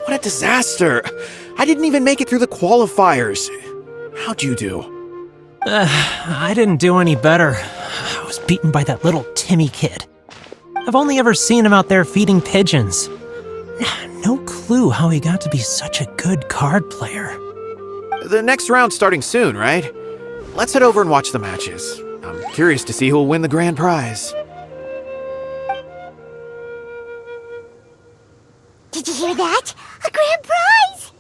What a disaster! I didn't even make it through the qualifiers. How'd you do? I didn't do any better. I was beaten by that little Timmy kid. I've only ever seen him out there feeding pigeons. No clue how he got to be such a good card player. The next round's starting soon, right? Let's head over and watch the matches. I'm curious to see who'll win the grand prize. Did you hear that? A grand prize!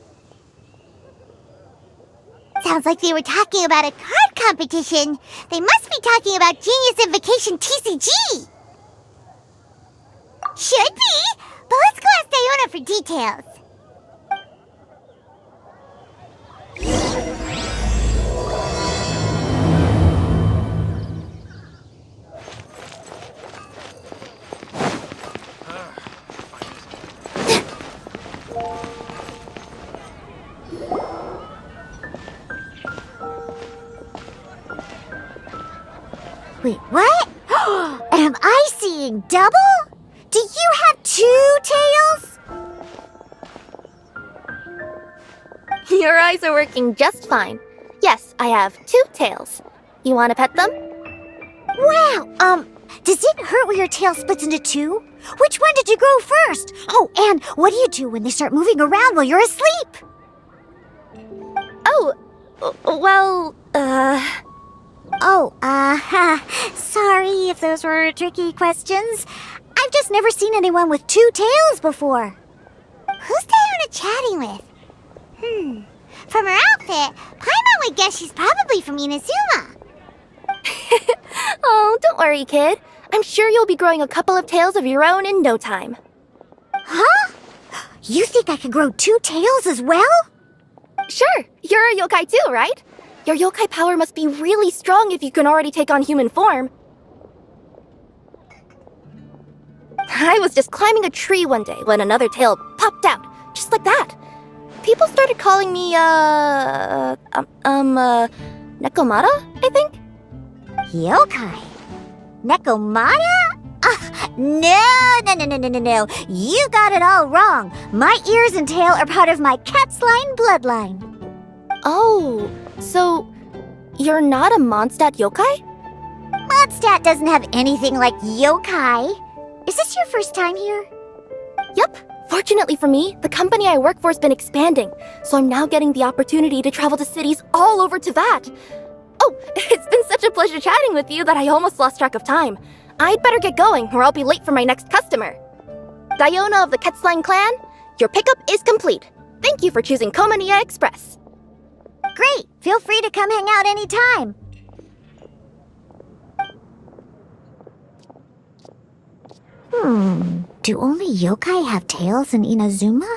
Sounds like they were talking about a card competition. They must be talking about Genius Invocation TCG. Should be, but let's go ask Diona for details. Wait, what? Am I seeing double? Do you have 2 tails? Your eyes are working just fine. Yes, I have 2 tails. You want to pet them? Wow, does it hurt when your tail splits into 2? Which one did you grow first? Oh, and what do you do when they start moving around while you're asleep? Oh, well, sorry if those were tricky questions. I've just never seen anyone with 2 tails before. Who's Diona chatting with? From her outfit, Paimon would guess she's probably from Inazuma. Oh, don't worry, kid. I'm sure you'll be growing a couple of tails of your own in no time. Huh? You think I could grow 2 tails as well? Sure, you're a yokai too, right? Your yokai power must be really strong if you can already take on human form. I was just climbing a tree one day when another tail popped out, just like that. People started calling me, Nekomata, I think? Yokai? Nekomata? No. You got it all wrong. My ears and tail are part of my cat's line bloodline. Oh, so you're not a Monstadt yokai? Monstadt doesn't have anything like yokai. Is this your first time here? Yep. Fortunately for me, the company I work for has been expanding, so I'm now getting the opportunity to travel to cities all over Teyvat. Oh, it's been such a pleasure chatting with you that I almost lost track of time. I'd better get going, or I'll be late for my next customer. Diona of the Quetzline clan, your pickup is complete. Thank you for choosing Komaniya Express. Great! Feel free to come hang out anytime. Do only yokai have tails in Inazuma?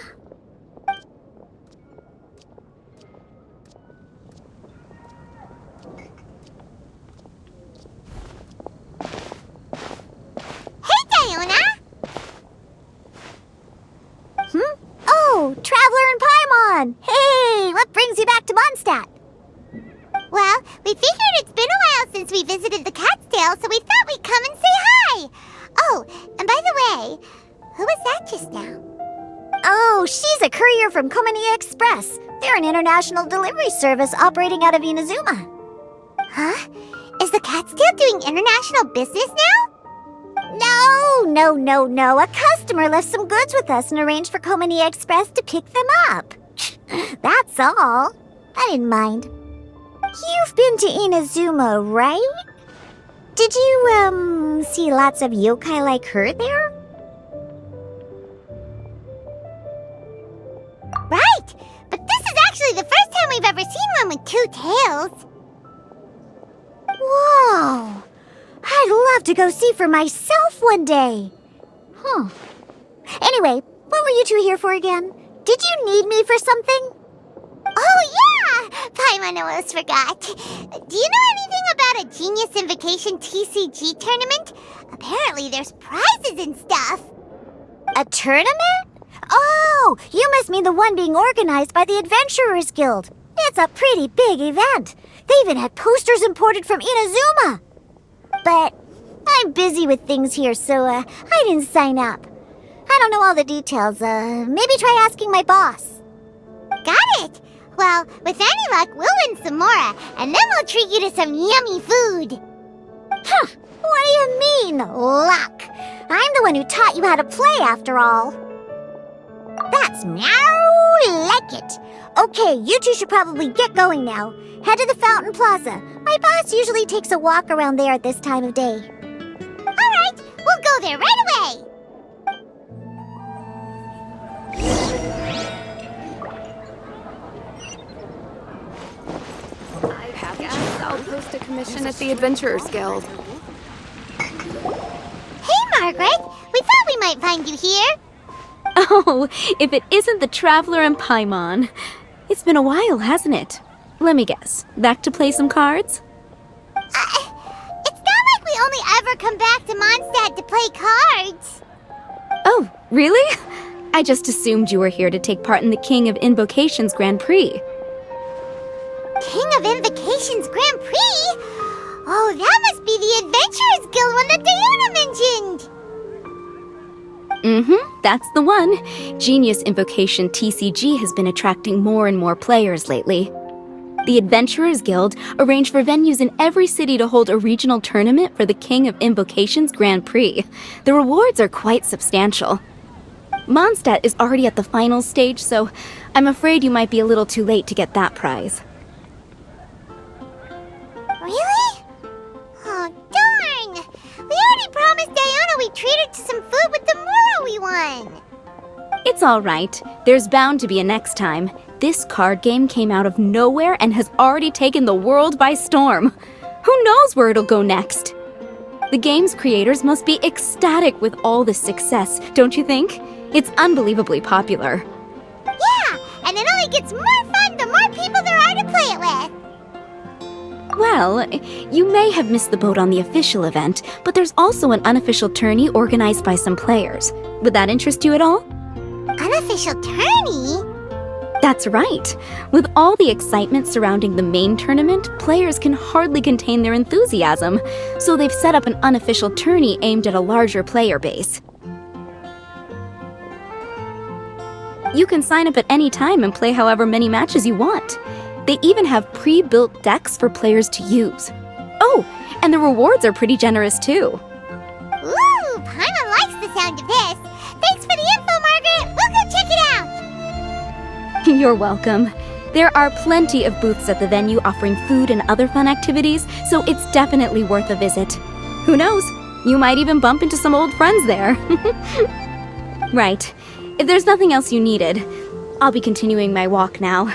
Hey, Diona! Oh, Traveler and Paimon! Hey, what brings you back to Monstadt? Well, we figured it's been a while since we visited the Cat's-tail, so we thought we'd come and say hi! Oh, and by the way, who was that just now? Oh, she's a courier from Komaniya Express. They're an international delivery service operating out of Inazuma. Huh? Is the Cat's-tail doing international business now? No. A customer left some goods with us and arranged for Komaniya Express to pick them up. That's all. I didn't mind. You've been to Inazuma, right? Did you, see lots of yokai like her there? Right! But this is actually the first time we've ever seen one with 2 tails. Whoa! I'd love to go see for myself one day. Anyway, what were you two here for again? Did you need me for something? Oh, yeah! Paimon almost forgot. Do you know anything about a Genius Invocation TCG tournament? Apparently there's prizes and stuff. A tournament? Oh, you must mean the one being organized by the Adventurers Guild. It's a pretty big event. They even had posters imported from Inazuma. But I'm busy with things here, so I didn't sign up. I don't know all the details. Maybe try asking my boss. Got it. Well, with any luck, we'll win some more, and then we'll treat you to some yummy food. Huh. What do you mean, luck? I'm the one who taught you how to play, after all. That's meow like it. Okay, you two should probably get going now. Head to the Fountain Plaza. My boss usually takes a walk around there at this time of day. All right, we'll go there right away. I'll post a commission at the Adventurers Guild. Hey, Margaret. We thought we might find you here. Oh, if it isn't the Traveler and Paimon. It's been a while, hasn't it? Let me guess. Back to play some cards? It's not like we only ever come back to Monstadt to play cards. Oh, really? I just assumed you were here to take part in the King of Invocation's Grand Prix. King of Invocation's Grand Prix? Oh, that must be the Adventurers Guild one that Diona mentioned. That's the one. Genius Invocation TCG has been attracting more and more players lately. The Adventurers Guild arranged for venues in every city to hold a regional tournament for the King of Invocation's Grand Prix. The rewards are quite substantial. Monstadt is already at the final stage, so I'm afraid you might be a little too late to get that prize. Really? Oh, darn! We already promised Diona we'd treat her to some food with the Muro we won. It's all right. There's bound to be a next time. This card game came out of nowhere and has already taken the world by storm. Who knows where it'll go next? The game's creators must be ecstatic with all this success, don't you think? It's unbelievably popular. Yeah, and it only gets more fun the more people there are to play it with. Well, you may have missed the boat on the official event, but there's also an unofficial tourney organized by some players. Would that interest you at all? Unofficial tourney? That's right. With all the excitement surrounding the main tournament, players can hardly contain their enthusiasm, so they've set up an unofficial tourney aimed at a larger player base. You can sign up at any time and play however many matches you want. They even have pre-built decks for players to use. Oh, and the rewards are pretty generous too. Ooh, Paimon likes the sound of this. Thanks for the info, Margaret. We'll go check it out. You're welcome. There are plenty of booths at the venue offering food and other fun activities, so it's definitely worth a visit. Who knows? You might even bump into some old friends there. Right. If there's nothing else you needed, I'll be continuing my walk now.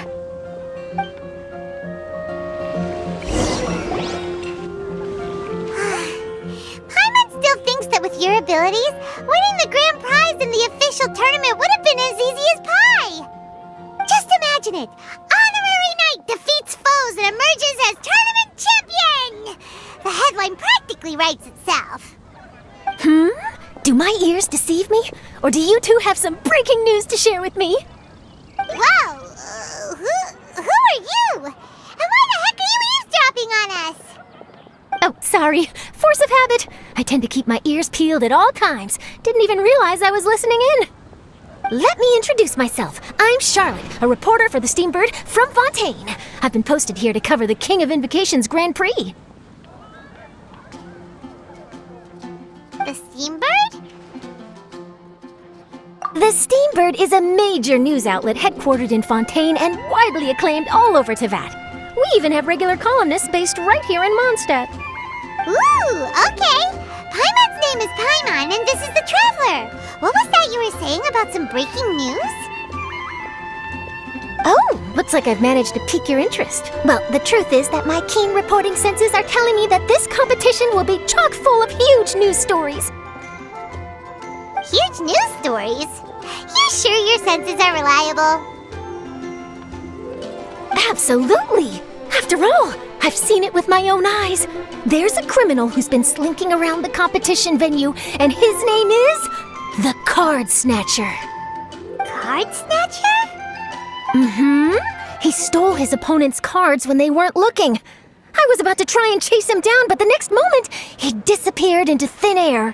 Your abilities, winning the grand prize in the official tournament would have been as easy as pie. Just imagine it. Honorary Knight defeats foes and emerges as tournament champion. The headline practically writes itself. Do my ears deceive me? Or do you two have some breaking news to share with me? Whoa, who are you? And why the heck are you eavesdropping on us? Oh, sorry. Force of habit. I tend to keep my ears peeled at all times. Didn't even realize I was listening in. Let me introduce myself. I'm Charlotte, a reporter for the Steambird from Fontaine. I've been posted here to cover the King of Invocation's Grand Prix. The Steambird? The Steambird is a major news outlet headquartered in Fontaine and widely acclaimed all over Teyvat. We even have regular columnists based right here in Monstadt. Ooh, okay. Paimon's name is Paimon, and this is the Traveler. What was that you were saying about some breaking news? Oh, looks like I've managed to pique your interest. Well, the truth is that my keen reporting senses are telling me that this competition will be chock full of huge news stories. Huge news stories? You sure your senses are reliable? Absolutely! After all, I've seen it with my own eyes. There's a criminal who's been slinking around the competition venue, and his name is the Card Snatcher. Card Snatcher? He stole his opponent's cards when they weren't looking. I was about to try and chase him down, but the next moment, he disappeared into thin air.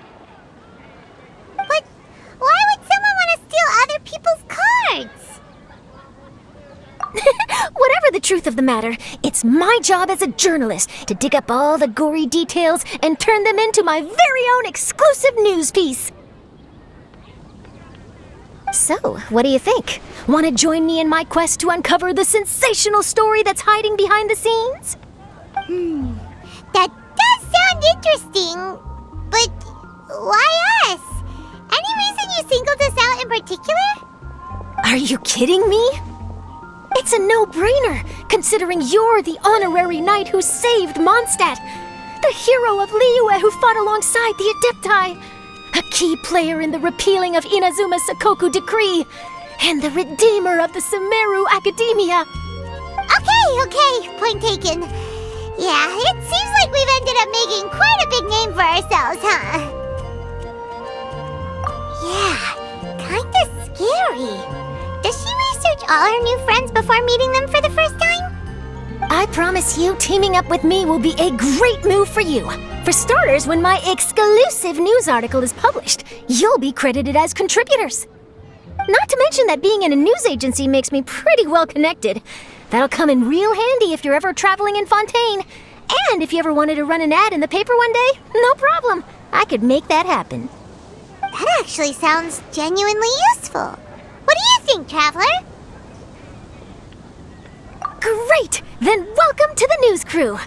But why would someone want to steal other people's cards? Whatever the truth of the matter, it's my job as a journalist to dig up all the gory details and turn them into my very own exclusive news piece. So, what do you think? Want to join me in my quest to uncover the sensational story that's hiding behind the scenes? That does sound interesting, but why us? Any reason you singled us out in particular? Are you kidding me? It's a no-brainer, considering you're the honorary knight who saved Monstadt, the hero of Liyue who fought alongside the Adepti, a key player in the repealing of Inazuma's Sakoku decree, and the redeemer of the Sumeru Academia. Okay, point taken. Yeah, it seems like we've ended up making quite a big name for ourselves, huh? Yeah, kinda scary. Does she research all her new friends before meeting them for the first time? I promise you, teaming up with me will be a great move for you. For starters, when my exclusive news article is published, you'll be credited as contributors. Not to mention that being in a news agency makes me pretty well connected. That'll come in real handy if you're ever traveling in Fontaine. And if you ever wanted to run an ad in the paper one day, no problem. I could make that happen. That actually sounds genuinely useful. What do you think, Traveler? Great! Then welcome to the news crew.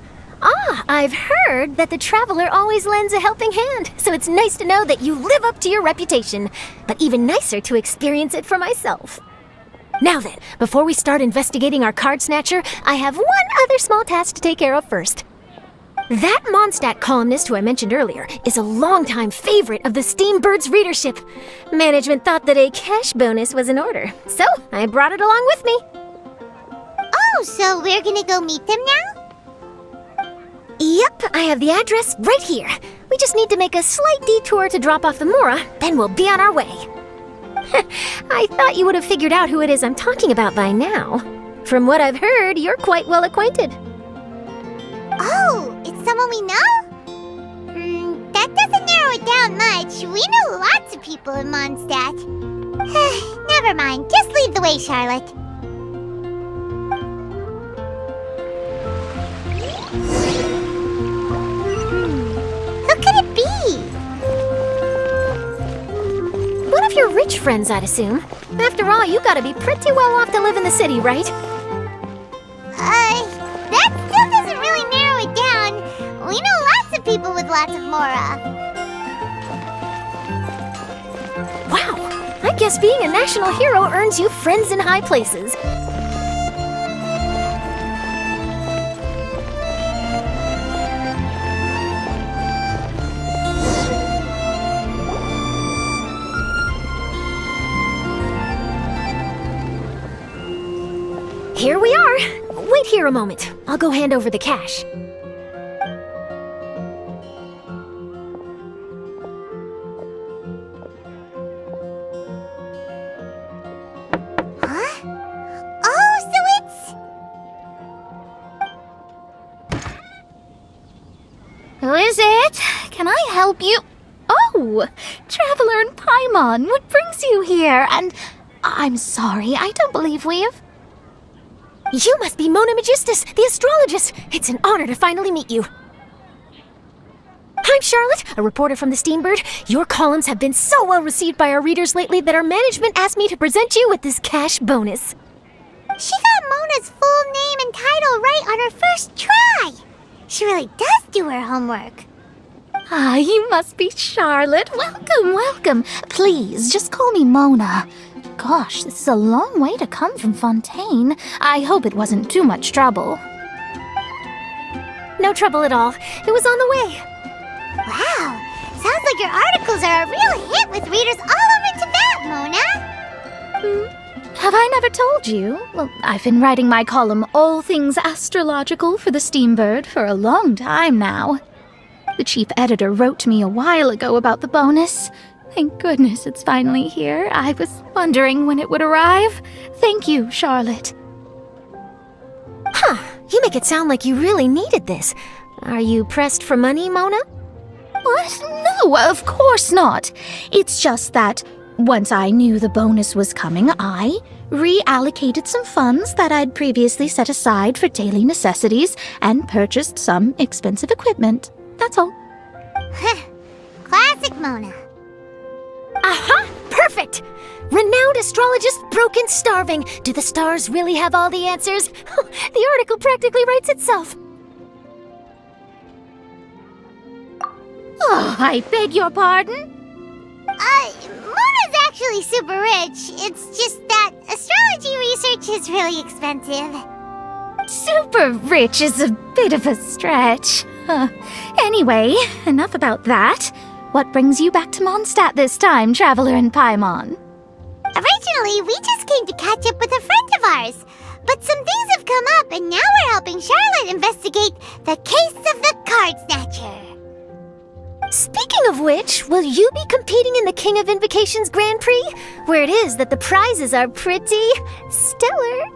I've heard that the Traveler always lends a helping hand, so it's nice to know that you live up to your reputation, but even nicer to experience it for myself. Now then, before we start investigating our card snatcher, I have one other small task to take care of first. That Monstadt columnist who I mentioned earlier is a longtime favorite of the Steambird's readership. Management thought that a cash bonus was in order, so I brought it along with me. Oh, so we're gonna go meet them now? Yep, I have the address right here. We just need to make a slight detour to drop off the Mora, then we'll be on our way. I thought you would have figured out who it is I'm talking about by now. From what I've heard, you're quite well acquainted. Oh, it's someone we know? That doesn't narrow it down much. We know lots of people in Mondstadt. Never mind, just lead the way, Charlotte. Who could it be? One of your rich friends, I'd assume. After all, you gotta be pretty well off to live in the city, right? That still doesn't really narrow it down. We know lots of people with lots of Mora. Wow, I guess being a national hero earns you friends in high places. Here we are. Wait here a moment. I'll go hand over the cash. Huh? Oh, so it's... Who is it? Can I help you? Oh, Traveler and Paimon, what brings you here? And I'm sorry, I don't believe we've... You must be Mona Magistus, the astrologist. It's an honor to finally meet you. I'm Charlotte, a reporter from the Steambird. Your columns have been so well received by our readers lately that our management asked me to present you with this cash bonus. She got Mona's full name and title right on her first try. She really does do her homework. Ah, you must be Charlotte. Welcome, welcome. Please, just call me Mona. Gosh, this is a long way to come from Fontaine. I hope it wasn't too much trouble. No trouble at all. It was on the way. Wow, sounds like your articles are a real hit with readers all over Tibet, Mona. Have I never told you? Well, I've been writing my column All Things Astrological for the Steambird for a long time now. The chief editor wrote to me a while ago about the bonus. Thank goodness it's finally here. I was wondering when it would arrive. Thank you, Charlotte. You make it sound like you really needed this. Are you pressed for money, Mona? What? No, of course not. It's just that once I knew the bonus was coming, I reallocated some funds that I'd previously set aside for daily necessities and purchased some expensive equipment. That's all. Classic Mona. Aha! Perfect! Renowned astrologist broken starving. Do the stars really have all the answers? The article practically writes itself. Oh, I beg your pardon? Mona's actually super rich. It's just that astrology research is really expensive. Super rich is a bit of a stretch. Anyway, enough about that. What brings you back to Monstadt this time, Traveler in Paimon? Originally, we just came to catch up with a friend of ours. But some things have come up, and now we're helping Charlotte investigate the case of the card snatcher. Speaking of which, will you be competing in the King of Invocation's Grand Prix? Where it is that the prizes are pretty stellar.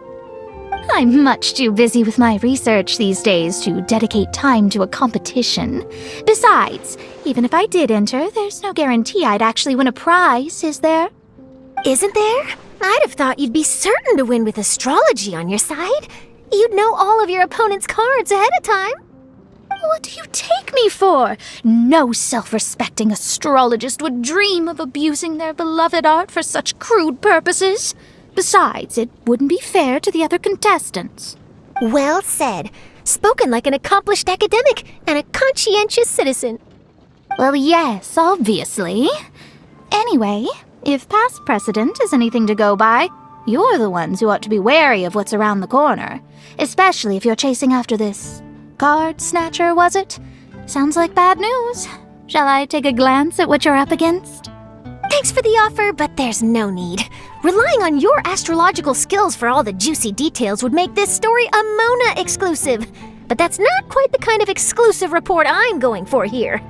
I'm much too busy with my research these days to dedicate time to a competition. Besides, even if I did enter, there's no guarantee I'd actually win a prize, is there? Isn't there? I'd have thought you'd be certain to win with astrology on your side. You'd know all of your opponent's cards ahead of time. What do you take me for? No self-respecting astrologist would dream of abusing their beloved art for such crude purposes. Besides, it wouldn't be fair to the other contestants. Well said. Spoken like an accomplished academic and a conscientious citizen. Well, yes, obviously. Anyway, if past precedent is anything to go by, you're the ones who ought to be wary of what's around the corner. Especially if you're chasing after this card snatcher, was it? Sounds like bad news. Shall I take a glance at what you're up against? Thanks for the offer, but there's no need. Relying on your astrological skills for all the juicy details would make this story a Mona exclusive. But that's not quite the kind of exclusive report I'm going for here.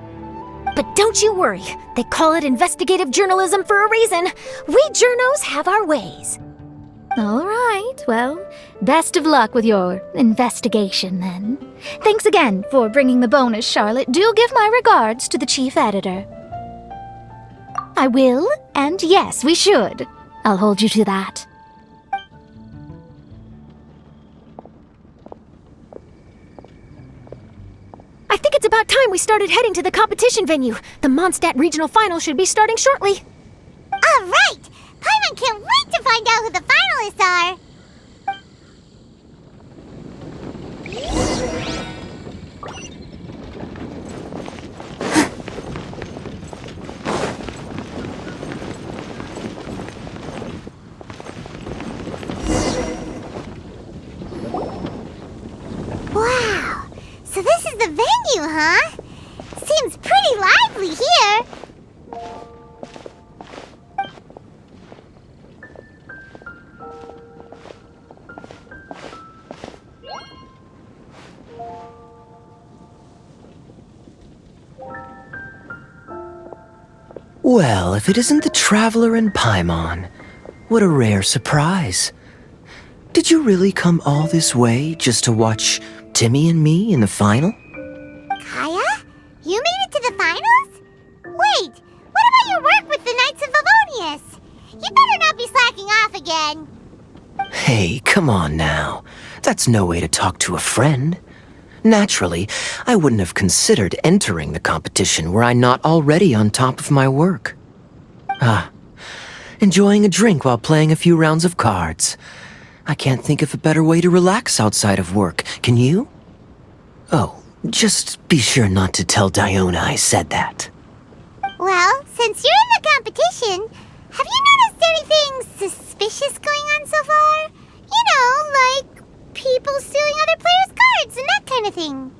But don't you worry, they call it investigative journalism for a reason. We journos have our ways. All right, well, best of luck with your investigation then. Thanks again for bringing the bonus, Charlotte. Do give my regards to the chief editor. I will, and yes, we should. I'll hold you to that. I think it's about time we started heading to the competition venue. The Monstadt regional final should be starting shortly. All right! Paimon can't wait to find out who the finalists are! Wow! So this is the venue, huh? Seems pretty lively here. Well, if it isn't the Traveler in Paimon, what a rare surprise. Did you really come all this way just to watch Timmy and me in the final? Kaya? You made it to the finals? Wait, what about your work with the Knights of Favonius? You better not be slacking off again. Hey, come on now. That's no way to talk to a friend. Naturally, I wouldn't have considered entering the competition were I not already on top of my work. Enjoying a drink while playing a few rounds of cards. I can't think of a better way to relax outside of work, can you? Oh, just be sure not to tell Diona I said that. Well, since you're in the competition, have you noticed anything suspicious going on so far? You know, like people stealing other players' cards and that kind of thing.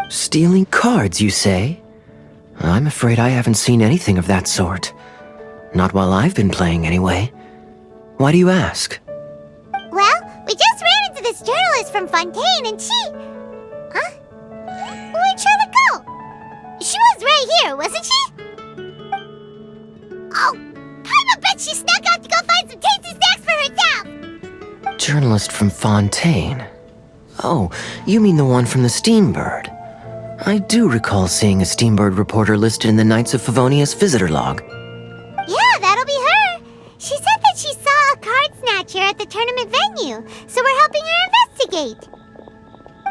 Stealing cards, you say? I'm afraid I haven't seen anything of that sort. Not while I've been playing, anyway. Why do you ask? Well, we just ran into this journalist from Fontaine and she... Huh? Where'd Charlotte go? She was right here, wasn't she? Oh, Paimon bet she snuck out to go find some tasty snacks for herself! Journalist from Fontaine? Oh, you mean the one from the Steambird. I do recall seeing a Steambird reporter listed in the Knights of Favonia's visitor log. Yeah, that'll be her. She said that she saw a card snatcher at the tournament venue, so we're helping her investigate.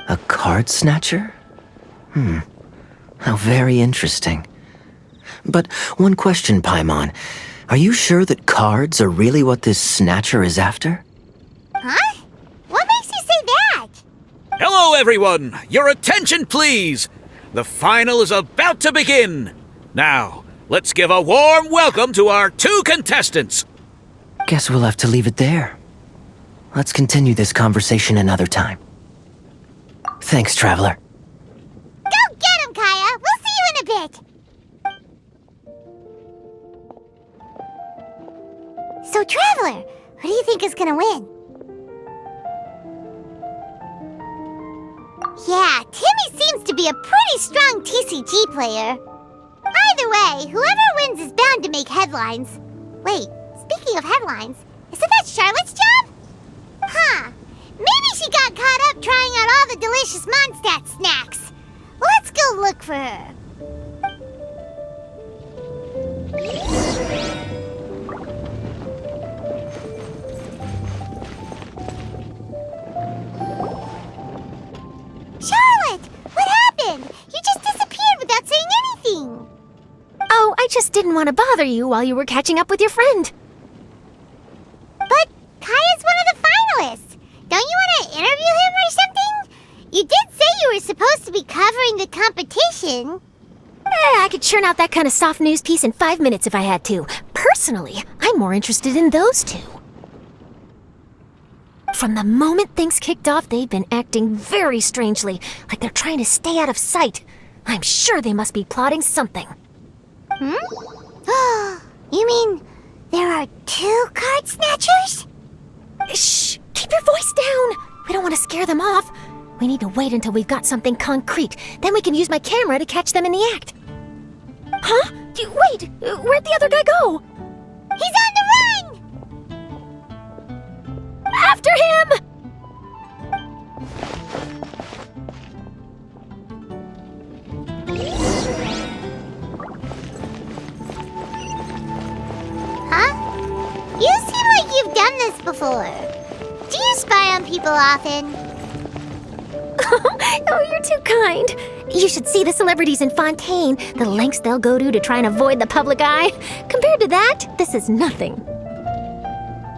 A card snatcher? How very interesting. But one question, Paimon. Are you sure that cards are really what this snatcher is after? Huh? What makes you say that? Hello, everyone! Your attention, please! The final is about to begin! Now, let's give a warm welcome to our 2 contestants! Guess we'll have to leave it there. Let's continue this conversation another time. Thanks, Traveler. Go get him, Kaya! We'll see you in a bit! So, Traveler, who do you think is gonna win? Yeah, Timmy seems to be a pretty strong TCG player. Either way, whoever wins is bound to make headlines. Wait, speaking of headlines, isn't that Charlotte's job? Huh. Maybe she got caught up trying out all the delicious Monstadt snacks. Let's go look for her. Charlotte! What happened? You just disappeared without saying anything. Oh, I just didn't want to bother you while you were catching up with your friend. But Kaya's one of the finalists. Don't you want to interview him or something? You did say you were supposed to be covering the competition. I could churn out that kind of soft news piece in 5 minutes if I had to. Personally, I'm more interested in those 2. From the moment things kicked off, they've been acting very strangely, like they're trying to stay out of sight. I'm sure they must be plotting something. You mean there are 2 card snatchers? Shh! Keep your voice down! We don't want to scare them off. We need to wait until we've got something concrete. Then we can use my camera to catch them in the act. Huh? Wait! Where'd the other guy go? He's on the run! After him! Huh? You seem like you've done this before. Do you spy on people often? Oh, you're too kind. You should see the celebrities in Fontaine, the lengths they'll go to try and avoid the public eye. Compared to that, this is nothing.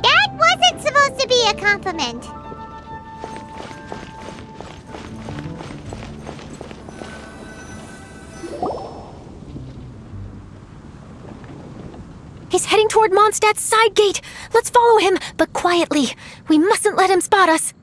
That wasn't supposed to be a compliment. He's heading toward Mondstadt's side gate. Let's follow him, but quietly. We mustn't let him spot us.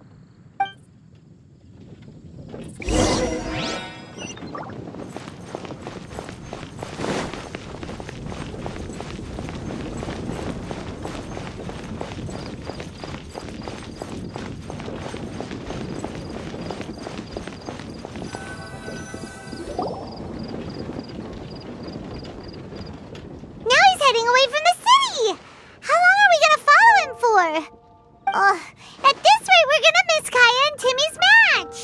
Heading away from the city! How long are we gonna follow him for? At this rate, we're gonna miss Kaya and Timmy's match!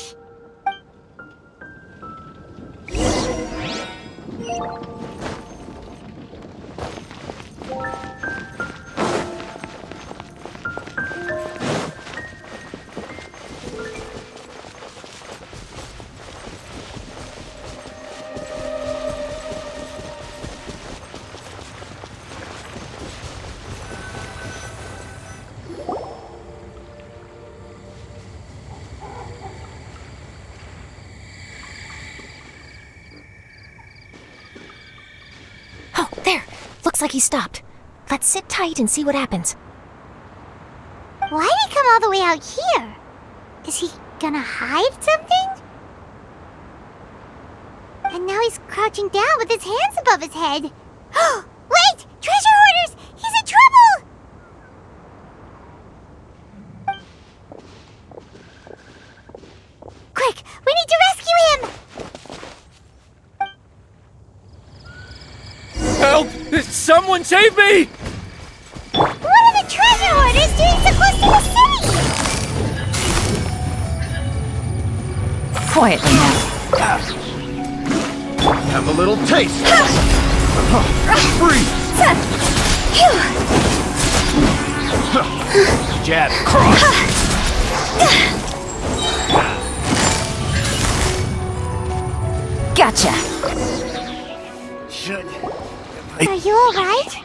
There! Looks like he stopped. Let's sit tight and see what happens. Why'd he come all the way out here? Is he gonna hide something? And now he's crouching down with his hands above his head. Wait! Treasure hoarders! He's in trouble! Quick! We need to rescue him! Help! Someone save me! What are the treasure hoarders doing so close to the city? quietly now. Have a little taste. Freeze. Jab, cross. Gotcha. Are you alright?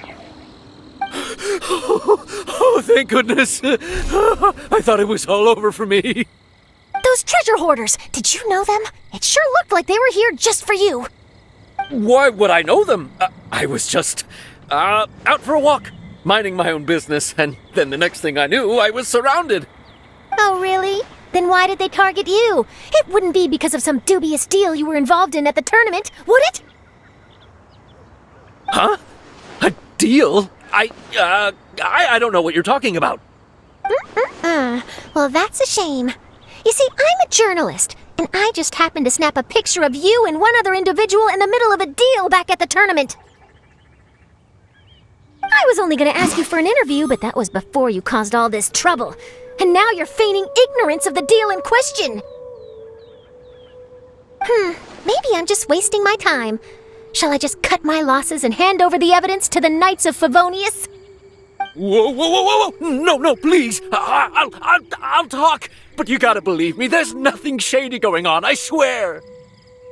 Oh, thank goodness. I thought it was all over for me. Those treasure hoarders, did you know them? It sure looked like they were here just for you. Why would I know them? I was just out for a walk, minding my own business, and then the next thing I knew, I was surrounded. Oh, really? Then why did they target you? It wouldn't be because of some dubious deal you were involved in at the tournament, would it? Huh? A deal? I don't know what you're talking about. Well, that's a shame. You see, I'm a journalist, and I just happened to snap a picture of you and one other individual in the middle of a deal back at the tournament. I was only going to ask you for an interview, but that was before you caused all this trouble. And now you're feigning ignorance of the deal in question. Maybe I'm just wasting my time. Shall I just cut my losses and hand over the evidence to the Knights of Favonius? Whoa! No, please. I'll talk. But you gotta believe me, there's nothing shady going on, I swear.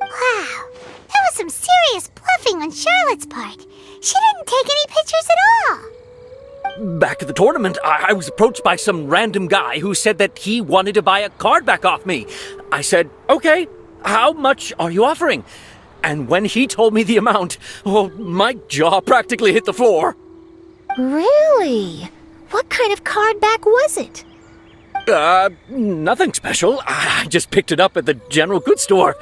Wow, that was some serious bluffing on Charlotte's part. She didn't take any pictures at all. Back at the tournament, I was approached by some random guy who said that he wanted to buy a card back off me. I said, okay, how much are you offering? And when he told me the amount, my jaw practically hit the floor. Really? What kind of card back was it? Nothing special. I just picked it up at the general goods store.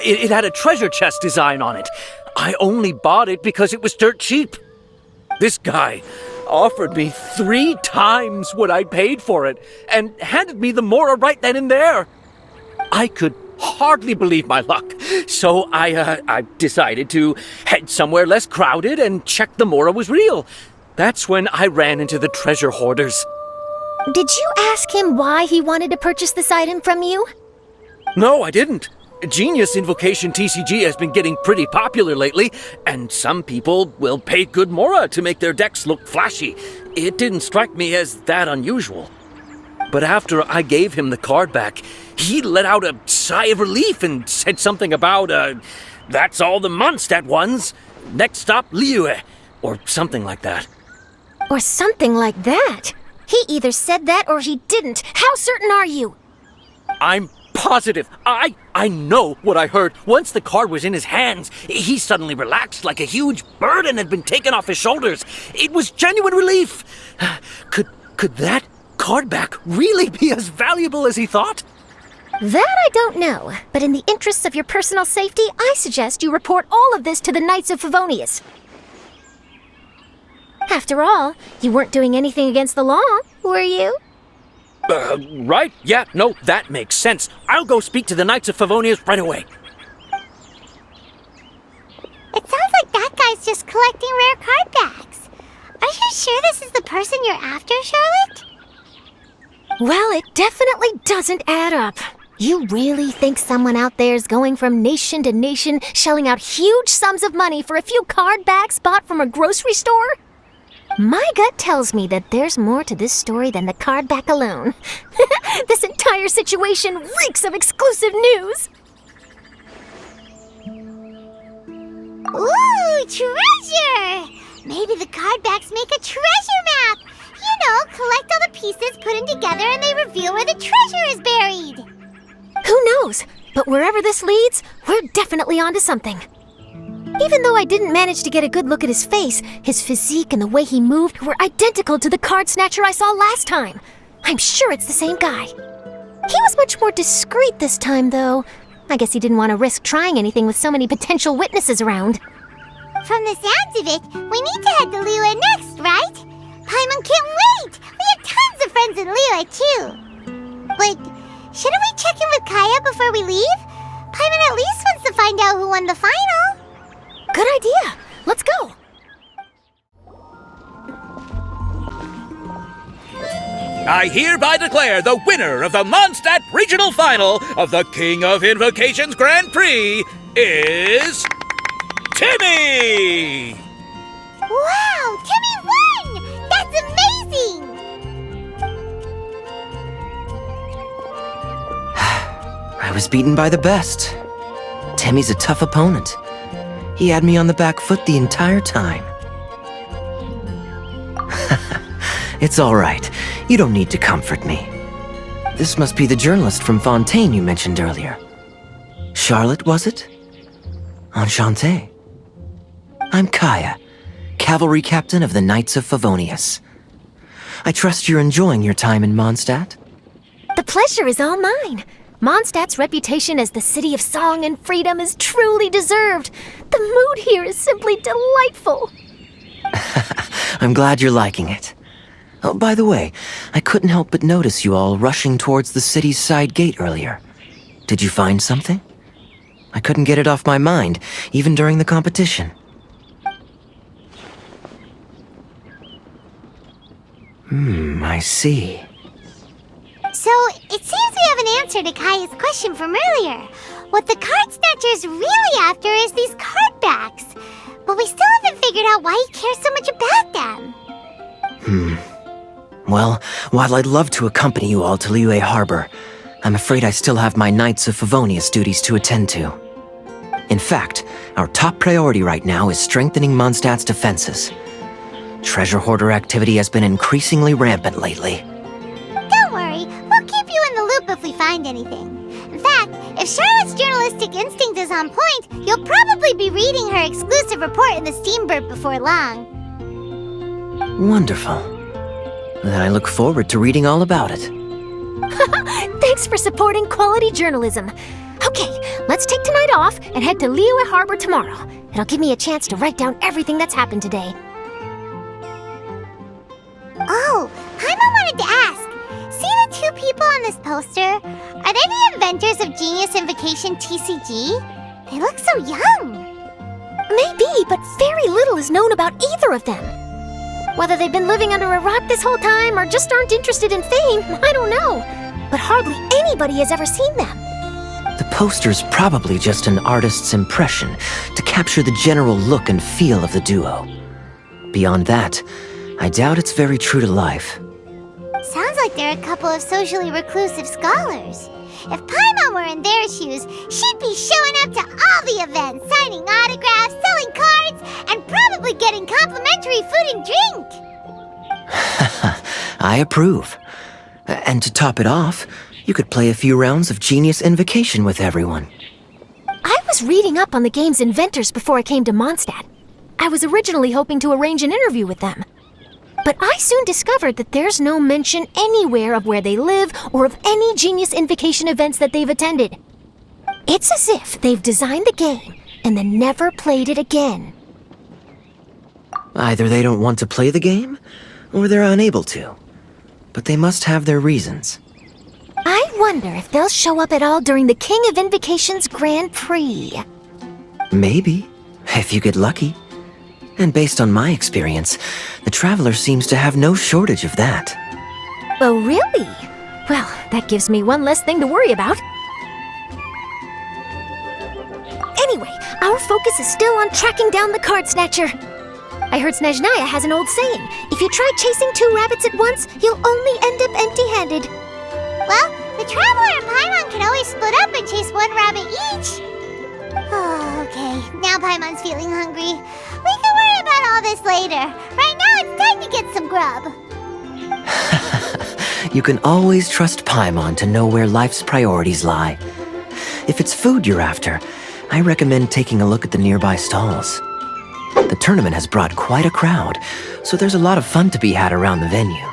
It had a treasure chest design on it. I only bought it because it was dirt cheap. This guy offered me 3 times what I paid for it and handed me the Mora right then and there. I could hardly believe my luck, so I decided to head somewhere less crowded and check the Mora was real. That's when I ran into the treasure hoarders. Did you ask him why he wanted to purchase this item from you? No, I didn't. Genius Invocation TCG has been getting pretty popular lately, and some people will pay good Mora to make their decks look flashy. It didn't strike me as that unusual. But after I gave him the card back, he let out a sigh of relief and said something about, that's all the Monstadt ones. Next stop, Liyue, or something like that. Or something like that? He either said that or he didn't. How certain are you? I'm positive. I know what I heard. Once the card was in his hands, he suddenly relaxed like a huge burden had been taken off his shoulders. It was genuine relief. Could that card back really be as valuable as he thought? That I don't know, but in the interests of your personal safety, I suggest you report all of this to the Knights of Favonius. After all, you weren't doing anything against the law, were you? Right. Yeah, no, that makes sense. I'll go speak to the Knights of Favonius right away. It sounds like that guy's just collecting rare card backs. Are you sure this is the person you're after, Charlotte? Well, it definitely doesn't add up. You really think someone out there's going from nation to nation, shelling out huge sums of money for a few card backs bought from a grocery store? My gut tells me that there's more to this story than the card back alone. This entire situation reeks of exclusive news! Ooh, treasure! Maybe the card backs make a treasure map! You know, collect all the pieces, put them together, and they reveal where the treasure is buried! Who knows? But wherever this leads, we're definitely onto something. Even though I didn't manage to get a good look at his face, his physique and the way he moved were identical to the card snatcher I saw last time. I'm sure it's the same guy. He was much more discreet this time, though. I guess he didn't want to risk trying anything with so many potential witnesses around. From the sounds of it, we need to head to Liyue next, right? Paimon can't wait! We have tons of friends in Liyue, too. But shouldn't we check in with Kaya before we leave? Paimon at least wants to find out who won the final. Good idea. Let's go. I hereby declare the winner of the Monstadt Regional Final of the King of Invocations Grand Prix is... Timmy! Wow, Timmy won! That's amazing! I was beaten by the best. Timmy's a tough opponent. He had me on the back foot the entire time. It's all right. You don't need to comfort me. This must be the journalist from Fontaine you mentioned earlier. Charlotte, was it? Enchanté. I'm Kaya, cavalry captain of the Knights of Favonius. I trust you're enjoying your time in Monstadt? The pleasure is all mine. Mondstadt's reputation as the city of song and freedom is truly deserved. The mood here is simply delightful. I'm glad you're liking it. Oh, by the way, I couldn't help but notice you all rushing towards the city's side gate earlier. Did you find something? I couldn't get it off my mind, even during the competition. I see. So, it seems we have an answer to Kaya's question from earlier. What the card snatcher's really after is these card backs. But we still haven't figured out why he cares so much about them. Well, while I'd love to accompany you all to Liyue Harbor, I'm afraid I still have my Knights of Favonius duties to attend to. In fact, our top priority right now is strengthening Mondstadt's defenses. Treasure hoarder activity has been increasingly rampant lately. Don't worry, we'll keep you in the loop if we find anything. In fact, if Charlotte's journalistic instinct is on point, you'll probably be reading her exclusive report in the Steamboat before long. Wonderful. Then I look forward to reading all about it. Thanks for supporting quality journalism. Okay, let's take tonight off and head to Liyue Harbor tomorrow. It'll give me a chance to write down everything that's happened today. Oh, Paimon wanted to ask. See the two people on this poster? Are they the inventors of Genius Invocation TCG? They look so young. Maybe, but very little is known about either of them. Whether they've been living under a rock this whole time or just aren't interested in fame, I don't know. But hardly anybody has ever seen them. The poster's probably just an artist's impression to capture the general look and feel of the duo. Beyond that, I doubt it's very true to life. Sounds like they're a couple of socially reclusive scholars. If Paimon were in their shoes, she'd be showing up to all the events, signing autographs, selling cards, and probably getting complimentary food and drink. I approve. And to top it off, you could play a few rounds of Genius Invocation with everyone. I was reading up on the game's inventors before I came to Mondstadt. I was originally hoping to arrange an interview with them. But I soon discovered that there's no mention anywhere of where they live or of any Genius Invocation events that they've attended. It's as if they've designed the game and then never played it again. Either they don't want to play the game, or they're unable to. But they must have their reasons. I wonder if they'll show up at all during the King of Invocation's Grand Prix. Maybe, if you get lucky. And based on my experience, the Traveler seems to have no shortage of that. Oh, really? Well, that gives me one less thing to worry about. Anyway, our focus is still on tracking down the card snatcher. I heard Snezhnaya has an old saying, if you try chasing two rabbits at once, you'll only end up empty-handed. Well, the Traveler and Paimon can always split up and chase one rabbit each. Oh, okay. Now Paimon's feeling hungry. We can worry about all this later. Right now, it's time to get some grub. You can always trust Paimon to know where life's priorities lie. If it's food you're after, I recommend taking a look at the nearby stalls. The tournament has brought quite a crowd, so there's a lot of fun to be had around the venue.